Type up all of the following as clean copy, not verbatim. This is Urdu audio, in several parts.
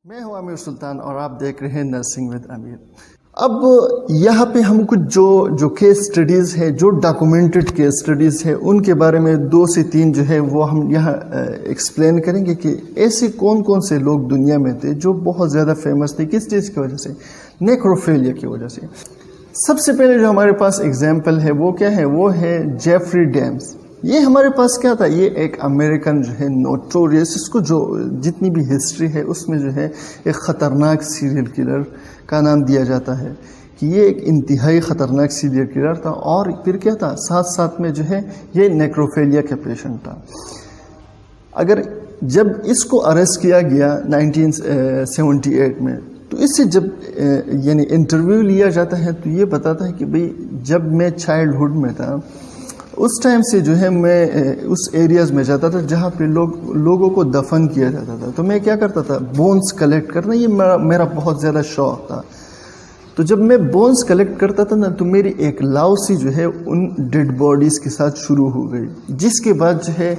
میں ہوں امیر سلطان اور آپ دیکھ رہے ہیں نرسنگ ود امیر۔ اب یہاں پہ ہم کچھ جو کیس سٹڈیز ہے، جو ڈاکومنٹڈ کیس سٹڈیز ہے، ان کے بارے میں 2 سے 3 جو ہے وہ ہم یہاں ایکسپلین کریں گے کہ ایسے کون کون سے لوگ دنیا میں تھے جو بہت زیادہ فیمس تھے، کس چیز کی وجہ سے، نیکروفیلیا کی وجہ سے۔ سب سے پہلے جو ہمارے پاس ایگزامپل ہے وہ کیا ہے، وہ ہے جیفری ڈیمز۔ یہ ہمارے پاس کیا تھا، یہ ایک امریکن جو ہے نوٹوریس، اس کو جو جتنی بھی ہسٹری ہے اس میں جو ہے ایک خطرناک سیریل کلر کا نام دیا جاتا ہے کہ یہ ایک انتہائی خطرناک سیریل کلر تھا، اور پھر کیا تھا، ساتھ ساتھ میں جو ہے یہ نیکروفیلیا کا پیشنٹ تھا۔ اگر جب اس کو اریسٹ کیا گیا 1978 میں، تو اس سے جب یعنی انٹرویو لیا جاتا ہے تو یہ بتاتا ہے کہ بھئی جب میں چائلڈ ہوڈ میں تھا اس ٹائم سے جو ہے میں اس ایریاز میں جاتا تھا جہاں پہ لوگوں کو دفن کیا جاتا تھا، تو میں کیا کرتا تھا، بونز کلیکٹ کرنا، یہ میرا بہت زیادہ شوق تھا۔ تو جب میں بونز کلیکٹ کرتا تھا نا، تو میری ایک لاؤسی جو ہے ان ڈیڈ باڈیز کے ساتھ شروع ہو گئی، جس کے بعد جو ہے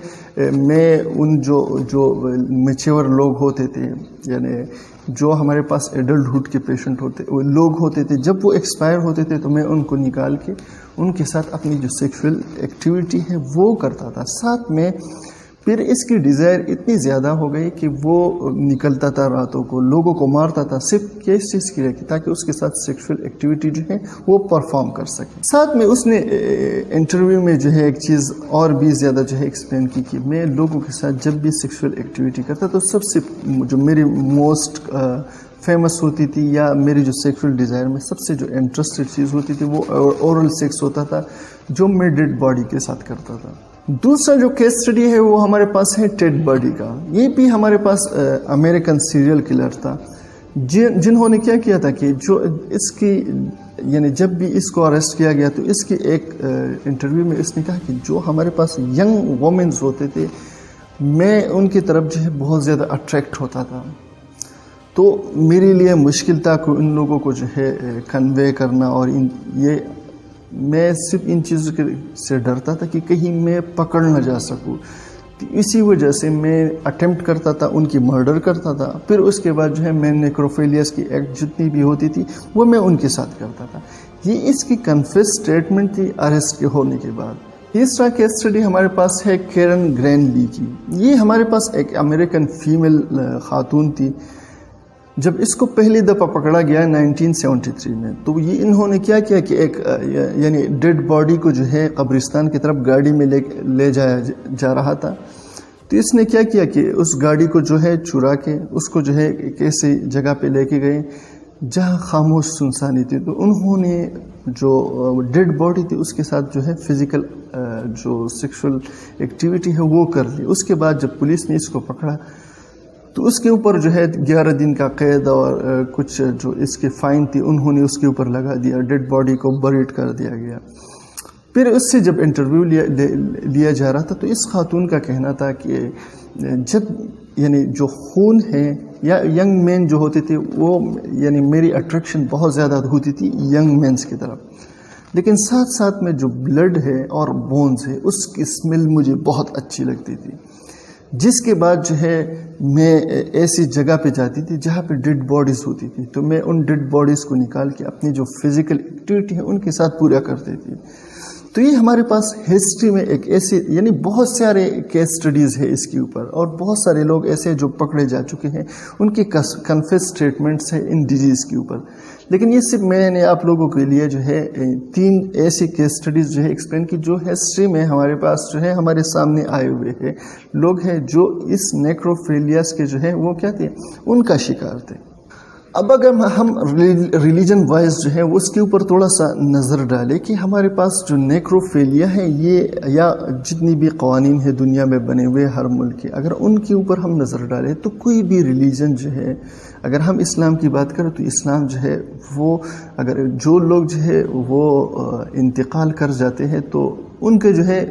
میں ان جو میچور لوگ ہوتے تھے، یعنی جو ہمارے پاس ایڈلٹہڈ کے پیشنٹ لوگ ہوتے تھے، جب وہ ایکسپائر ہوتے تھے تو میں ان کو نکال کے ان کے ساتھ اپنی جو سیکشول ایکٹیویٹی ہے وہ کرتا تھا۔ ساتھ میں پھر اس کی ڈیزائر اتنی زیادہ ہو گئی کہ وہ نکلتا تھا راتوں کو، لوگوں کو مارتا تھا، صرف کس چیز کے لیے، تاکہ اس کے ساتھ سیکشول ایکٹیویٹی جو ہے وہ پرفارم کر سکے۔ ساتھ میں اس نے انٹرویو میں جو ہے ایک چیز اور بھی زیادہ جو ہے ایکسپلین کی کہ میں لوگوں کے ساتھ جب بھی سیکشول ایکٹیویٹی کرتا تو سب سے جو میری موسٹ فیمس ہوتی تھی، یا میری جو سیکشول ڈیزائر میں سب سے جو انٹرسٹڈ چیز ہوتی تھی وہ اورل سیکس ہوتا تھا، جو میں ڈیڈ باڈی کے ساتھ کرتا تھا۔ دوسرا جو کیس سٹڈی ہے وہ ہمارے پاس ہے ٹیڈ باڈی کا۔ یہ بھی ہمارے پاس امریکن سیریل کلر تھا، جنہوں نے کیا کیا تھا کہ جو اس کی یعنی جب بھی اس کو اریسٹ کیا گیا تو اس کی ایک انٹرویو میں اس نے کہا کہ جو ہمارے پاس ینگ وومنز ہوتے تھے، میں ان کی طرف جو ہے بہت زیادہ اٹریکٹ ہوتا تھا، تو میرے لیے مشکل تھا کہ ان لوگوں کو جو ہے کنوے کرنا، اور میں صرف ان چیزوں سے ڈرتا تھا کہ کہیں میں پکڑ نہ جا سکوں، اسی وجہ سے میں اٹیمپٹ کرتا تھا، ان کی مرڈر کرتا تھا، پھر اس کے بعد جو ہے میں نیکروفیلیاس کی ایکٹ جتنی بھی ہوتی تھی وہ میں ان کے ساتھ کرتا تھا۔ یہ اس کی کنفیس سٹیٹمنٹ تھی اریسٹ کے ہونے کے بعد۔ تیسرا کیس سٹڈی ہمارے پاس ہے کیرن گرینلی کی۔ یہ ہمارے پاس ایک امریکن فیمیل خاتون تھی۔ جب اس کو پہلی دفعہ پکڑا گیا 1973 میں، تو یہ انہوں نے کیا کیا کہ ایک یعنی ڈیڈ باڈی کو جو ہے قبرستان کی طرف گاڑی میں لے جایا جا رہا تھا، تو اس نے کیا کیا کہ اس گاڑی کو جو ہے چرا کے اس کو جو ہے ایک ایسی جگہ پہ لے کے گئے جہاں خاموش سنسانی تھی، تو انہوں نے جو ڈیڈ باڈی تھی اس کے ساتھ جو ہے فزیکل جو سیکشول ایکٹیویٹی ہے وہ کر لی۔ اس کے بعد جب پولیس نے اس کو پکڑا تو اس کے اوپر جو ہے 11 دن کا قید اور کچھ جو اس کے فائن تھی انہوں نے اس کے اوپر لگا دیا، ڈیڈ باڈی کو بریڈ کر دیا گیا۔ پھر اس سے جب انٹرویو لیا جا رہا تھا تو اس خاتون کا کہنا تھا کہ جب یعنی جو خون ہے یا ینگ مین جو ہوتے تھے وہ یعنی میری اٹریکشن بہت زیادہ ہوتی تھی ینگ مینس کی طرف، لیکن ساتھ ساتھ میں جو بلڈ ہے اور بونز ہے اس کی اسمیل مجھے بہت اچھی لگتی تھی، جس کے بعد جو ہے میں ایسی جگہ پہ جاتی تھی جہاں پہ ڈیڈ باڈیز ہوتی تھی، تو میں ان ڈیڈ باڈیز کو نکال کے اپنی جو فزیکل ایکٹیویٹی ہے ان کے ساتھ پورا کرتی تھی۔ تو یہ ہمارے پاس ہسٹری میں ایک ایسی یعنی بہت سارے کیس سٹڈیز ہے اس کے اوپر، اور بہت سارے لوگ ایسے جو پکڑے جا چکے ہیں ان کی کنفیس سٹیٹمنٹس ہیں ان ڈیزیز کے اوپر، لیکن یہ صرف میں نے آپ لوگوں کے لیے جو ہے 3 ایسی کیس سٹڈیز جو ہے ایکسپلین کی جو ہسٹری میں ہمارے پاس جو ہے ہمارے سامنے آئے ہوئے ہیں، لوگ ہیں جو اس نیکروفیلیاس کے جو ہے وہ کیا تھے، ان کا شکار تھے۔ اب اگر ہم ریلیجن وائز جو ہے اس کے اوپر تھوڑا سا نظر ڈالیں کہ ہمارے پاس جو نیکروفیلیا ہے یہ یا جتنی بھی قوانین ہے دنیا میں بنے ہوئے ہر ملک کے، اگر ان کے اوپر ہم نظر ڈالیں تو کوئی بھی ریلیجن جو ہے، اگر ہم اسلام کی بات کریں تو اسلام جو ہے وہ اگر جو لوگ جو ہے وہ انتقال کر جاتے ہیں تو ان کے جو ہے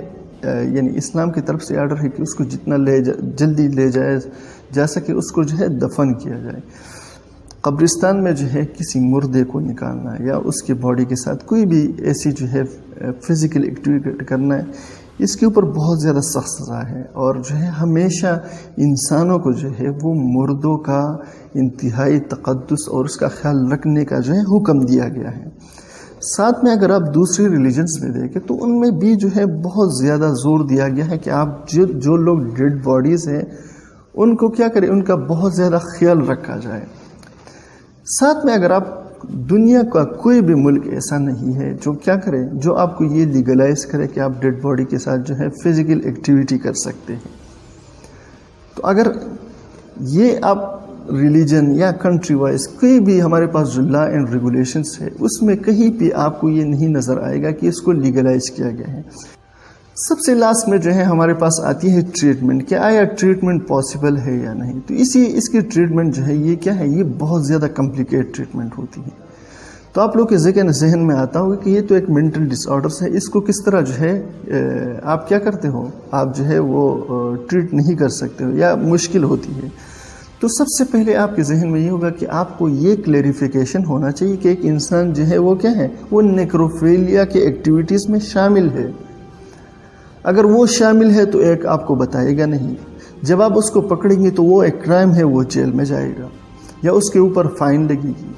یعنی اسلام کی طرف سے آرڈر ہے کہ اس کو جتنا جلدی لے جایا جا سکے اس کو جو ہے دفن کیا جائے۔ قبرستان میں جو ہے کسی مردے کو نکالنا یا اس کی باڈی کے ساتھ کوئی بھی ایسی جو ہے فزیکل ایکٹیویٹی کرنا ہے، اس کے اوپر بہت زیادہ سخت سزا ہے، اور جو ہے ہمیشہ انسانوں کو جو ہے وہ مردوں کا انتہائی تقدس اور اس کا خیال رکھنے کا جو ہے حکم دیا گیا ہے۔ ساتھ میں اگر آپ دوسری ریلیجنز میں دیکھیں تو ان میں بھی جو ہے بہت زیادہ زور دیا گیا ہے کہ آپ جو لوگ ڈیڈ باڈیز ہیں ان کو کیا کریں، ان کا بہت زیادہ خیال رکھا جائے۔ ساتھ میں اگر آپ دنیا کا کوئی بھی ملک ایسا نہیں ہے جو کیا کرے، جو آپ کو یہ لیگلائز کرے کہ آپ ڈیڈ باڈی کے ساتھ جو ہے فزیکل ایکٹیویٹی کر سکتے ہیں۔ تو اگر یہ آپ ریلیجن یا کنٹری وائز کوئی بھی ہمارے پاس جو لا اینڈ ریگولیشنس ہے اس میں کہیں بھی آپ کو یہ نہیں نظر آئے گا کہ اس کو لیگلائز کیا گیا ہے۔ سب سے لاسٹ میں جو ہے ہمارے پاس آتی ہے ٹریٹمنٹ، کہ آیا ٹریٹمنٹ پاسبل ہے یا نہیں۔ تو اس کی ٹریٹمنٹ جو ہے یہ کیا ہے، یہ بہت زیادہ کمپلیکیٹ ٹریٹمنٹ ہوتی ہے۔ تو آپ لوگ کے ذہن میں آتا ہوگا کہ یہ تو ایک مینٹل ڈس آرڈرس ہے، اس کو کس طرح جو ہے آپ کیا کرتے ہو، آپ جو ہے وہ ٹریٹ نہیں کر سکتے ہو یا مشکل ہوتی ہے۔ تو سب سے پہلے آپ کے ذہن میں یہ ہوگا کہ آپ کو یہ کلیریفیکیشن ہونا چاہیے کہ ایک انسان جو ہے وہ کیا ہے، وہ نیکروفیلیا کے ایکٹیویٹیز میں شامل ہے۔ اگر وہ شامل ہے تو ایک آپ کو بتائے گا نہیں، جب آپ اس کو پکڑیں گے تو وہ ایک کرائم ہے، وہ جیل میں جائے گا یا اس کے اوپر فائن لگے گی۔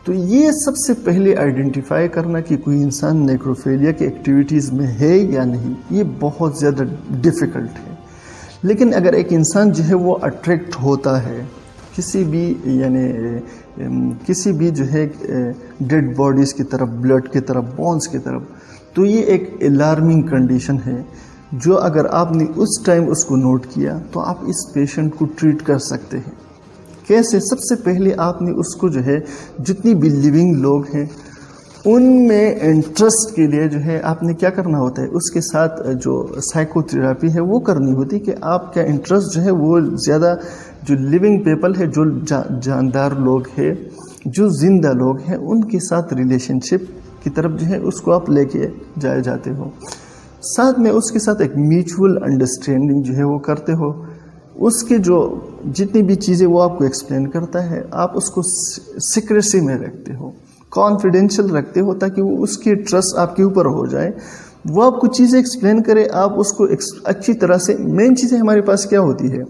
تو یہ سب سے پہلے آئیڈینٹیفائی کرنا کہ کوئی انسان نیکروفیلیا کے ایکٹیویٹیز میں ہے یا نہیں، یہ بہت زیادہ ڈیفیکلٹ ہے۔ لیکن اگر ایک انسان جو ہے وہ اٹریکٹ ہوتا ہے کسی بھی جو ہے ڈیڈ باڈیز کی طرف، بلڈ کی طرف، بونز کی طرف، تو یہ ایک الارمنگ کنڈیشن ہے جو اگر آپ نے اس ٹائم اس کو نوٹ کیا تو آپ اس پیشنٹ کو ٹریٹ کر سکتے ہیں۔ کیسے؟ سب سے پہلے آپ نے اس کو جو ہے جتنی بھی لیونگ لوگ ہیں ان میں انٹرسٹ کے لیے جو ہے آپ نے کیا کرنا ہوتا ہے، اس کے ساتھ جو سائیکو تھراپی ہے وہ کرنی ہوتی ہے کہ آپ کا انٹرسٹ جو ہے وہ زیادہ جو لیونگ پیپل ہے، جو جاندار لوگ ہیں، جو زندہ لوگ ہیں، ان کے ساتھ ریلیشن شپ کی طرف جو ہے اس کو آپ لے کے جاتے ہو۔ ساتھ میں اس کے ساتھ ایک میوچول انڈرسٹینڈنگ جو ہے وہ کرتے ہو، اس کے جو جتنی بھی چیزیں وہ آپ کو ایکسپلین کرتا ہے آپ اس کو سیکریسی میں رکھتے ہو، کانفیڈینشیل رکھتے ہو، تاکہ وہ اس کی ٹرسٹ آپ کے اوپر ہو جائے، وہ آپ کو چیزیں ایکسپلین کرے، آپ اس کو اچھی طرح سے۔ مین چیزیں ہمارے پاس کیا ہوتی ہے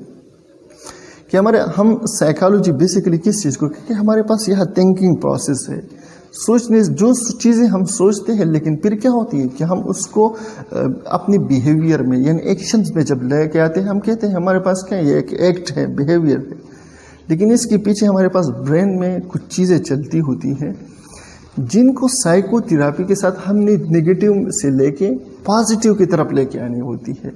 کہ ہم سائیکالوجی بیسیکلی کس چیز کو، کہ ہمارے پاس یہاں تھنکنگ پروسیس ہے، سوچنے جو چیزیں ہم سوچتے ہیں، لیکن پھر کیا ہوتی ہے کہ ہم اس کو اپنی بیہیویئر میں یعنی ایکشنز میں جب لے کے آتے ہیں، ہم کہتے ہیں ہمارے پاس کیا یہ ایک ایکٹ ہے، بیہیویئر ہے، لیکن اس کے پیچھے ہمارے پاس برین میں کچھ چیزیں چلتی ہوتی ہیں جن کو سائیکو تھراپی کے ساتھ ہم نے نگیٹو سے لے کے پازیٹیو کی طرف لے کے آنی ہوتی ہے۔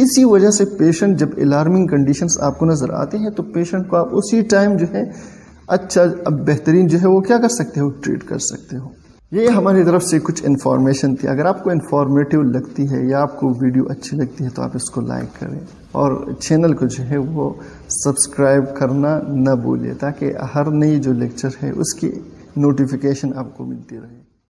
اسی وجہ سے پیشنٹ جب الارمنگ کنڈیشنز آپ کو نظر آتے ہیں تو پیشنٹ کو آپ اسی ٹائم جو ہے اچھا بہترین جو ہے وہ کیا کر سکتے ہو، ٹریٹ کر سکتے ہو۔ یہ ہماری طرف سے کچھ انفارمیشن تھی۔ اگر آپ کو انفارمیٹیو لگتی ہے یا آپ کو ویڈیو اچھی لگتی ہے تو آپ اس کو لائک کریں اور چینل کو جو ہے وہ سبسکرائب کرنا نہ بھولیں، تاکہ ہر نئی جو لیکچر ہے اس کی نوٹیفیکیشن آپ کو ملتی رہے۔